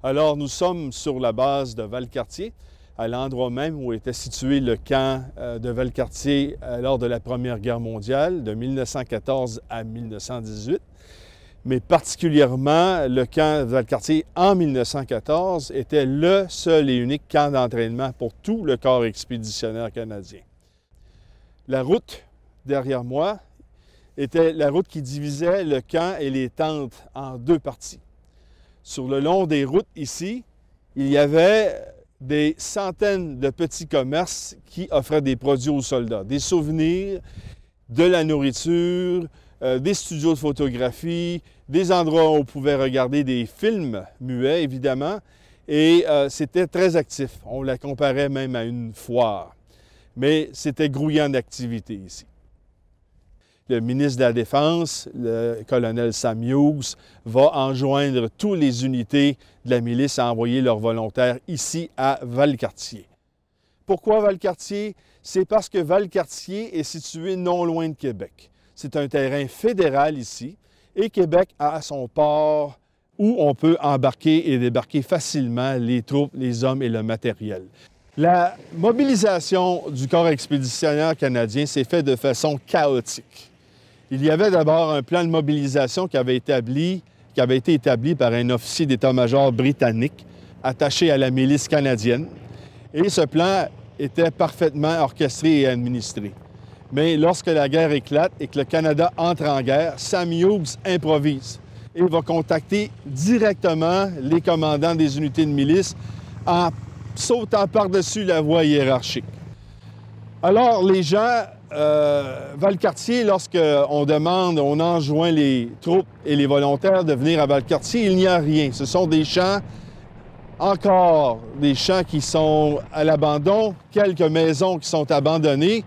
Alors, nous sommes sur la base de Valcartier, à l'endroit même où était situé le camp de Valcartier lors de la Première Guerre mondiale, de 1914 à 1918. Mais particulièrement, le camp de Valcartier, en 1914, était le seul et unique camp d'entraînement pour tout le corps expéditionnaire canadien. La route derrière moi était la route qui divisait le camp et les tentes en deux parties. Sur le long des routes ici, il y avait des centaines de petits commerces qui offraient des produits aux soldats, des souvenirs, de la nourriture, des studios de photographie, des endroits où on pouvait regarder des films muets, évidemment, et c'était très actif. On la comparait même à une foire. Mais c'était grouillant d'activité ici. Le ministre de la Défense, le colonel Sam Hughes, va enjoindre toutes les unités de la milice à envoyer leurs volontaires ici à Valcartier. Pourquoi Valcartier? C'est parce que Valcartier est situé non loin de Québec. C'est un terrain fédéral ici et Québec a son port où on peut embarquer et débarquer facilement les troupes, les hommes et le matériel. La mobilisation du corps expéditionnaire canadien s'est faite de façon chaotique. Il y avait d'abord un plan de mobilisation qui avait été établi par un officier d'état-major britannique attaché à la milice canadienne. Et ce plan était parfaitement orchestré et administré. Mais lorsque la guerre éclate et que le Canada entre en guerre, Sam Hughes improvise et va contacter directement les commandants des unités de milice en sautant par-dessus la voie hiérarchique. Alors, les gens, Valcartier, lorsqu'on demande, on enjoint les troupes et les volontaires de venir à Valcartier, il n'y a rien. Ce sont des champs, encore des champs qui sont à l'abandon, quelques maisons qui sont abandonnées.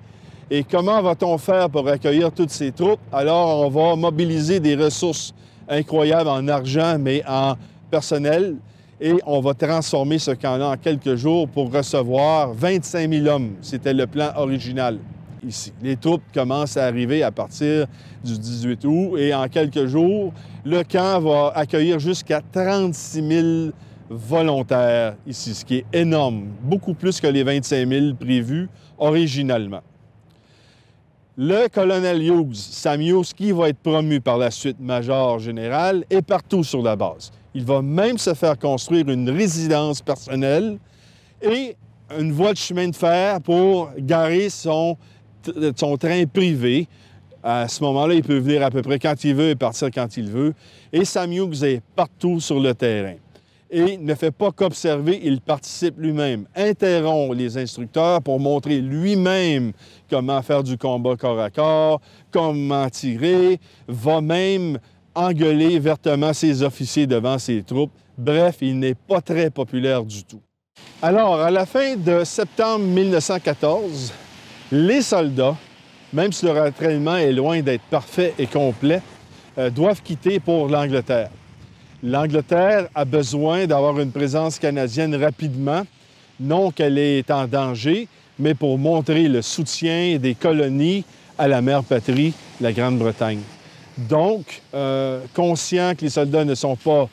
Et comment va-t-on faire pour accueillir toutes ces troupes? Alors, on va mobiliser des ressources incroyables en argent, mais en personnel. Et on va transformer ce camp-là en quelques jours pour recevoir 25 000 hommes. C'était le plan original ici. Les troupes commencent à arriver à partir du 18 août et en quelques jours, le camp va accueillir jusqu'à 36 000 volontaires ici, ce qui est énorme, beaucoup plus que les 25 000 prévus originalement. Le colonel Hughes, Sam Hughes, qui va être promu par la suite major général, est partout sur la base. Il va même se faire construire une résidence personnelle et une voie de chemin de fer pour garer son train privé. À ce moment-là, il peut venir à peu près quand il veut et partir quand il veut. Et Sam Hughes est partout sur le terrain. Et ne fait pas qu'observer, il participe lui-même, interrompt les instructeurs pour montrer lui-même comment faire du combat corps à corps, comment tirer, va même engueuler vertement ses officiers devant ses troupes. Bref, il n'est pas très populaire du tout. Alors, à la fin de septembre 1914, les soldats, même si leur entraînement est loin d'être parfait et complet, doivent quitter pour l'Angleterre. L'Angleterre a besoin d'avoir une présence canadienne rapidement, non qu'elle est en danger, mais pour montrer le soutien des colonies à la mère patrie, la Grande-Bretagne. Donc, conscients que les soldats ne sont pas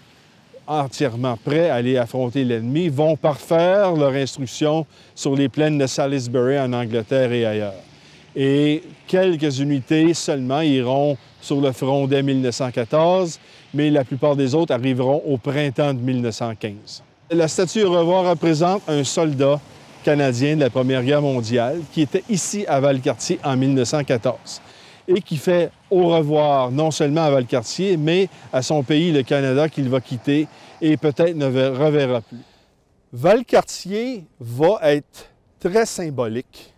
entièrement prêts à aller affronter l'ennemi, vont parfaire leur instruction sur les plaines de Salisbury en Angleterre et ailleurs. Et quelques unités seulement iront sur le front dès 1914, mais la plupart des autres arriveront au printemps de 1915. La statue au revoir représente un soldat canadien de la Première Guerre mondiale qui était ici à Valcartier en 1914 et qui fait au revoir non seulement à Valcartier, mais à son pays, le Canada, qu'il va quitter et peut-être ne reverra plus. Valcartier va être très symbolique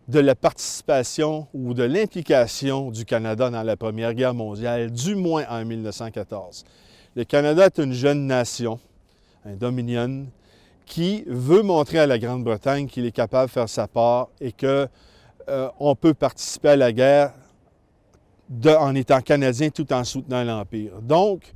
de la participation ou de l'implication du Canada dans la Première Guerre mondiale, du moins en 1914. Le Canada est une jeune nation, un dominion, qui veut montrer à la Grande-Bretagne qu'il est capable de faire sa part et qu'on peut participer à la guerre en étant Canadien tout en soutenant l'Empire. Donc,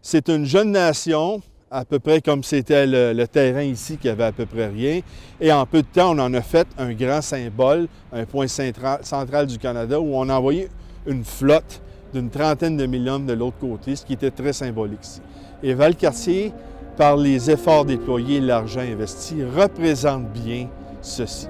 c'est une jeune nation, à peu près comme c'était le terrain ici qui avait à peu près rien. Et en peu de temps, on en a fait un grand symbole, un point central du Canada où on a envoyé une flotte d'une 30aine de 1000 hommes de l'autre côté, ce qui était très symbolique ici. Et Valcartier par les efforts déployés et l'argent investi, représente bien ceci.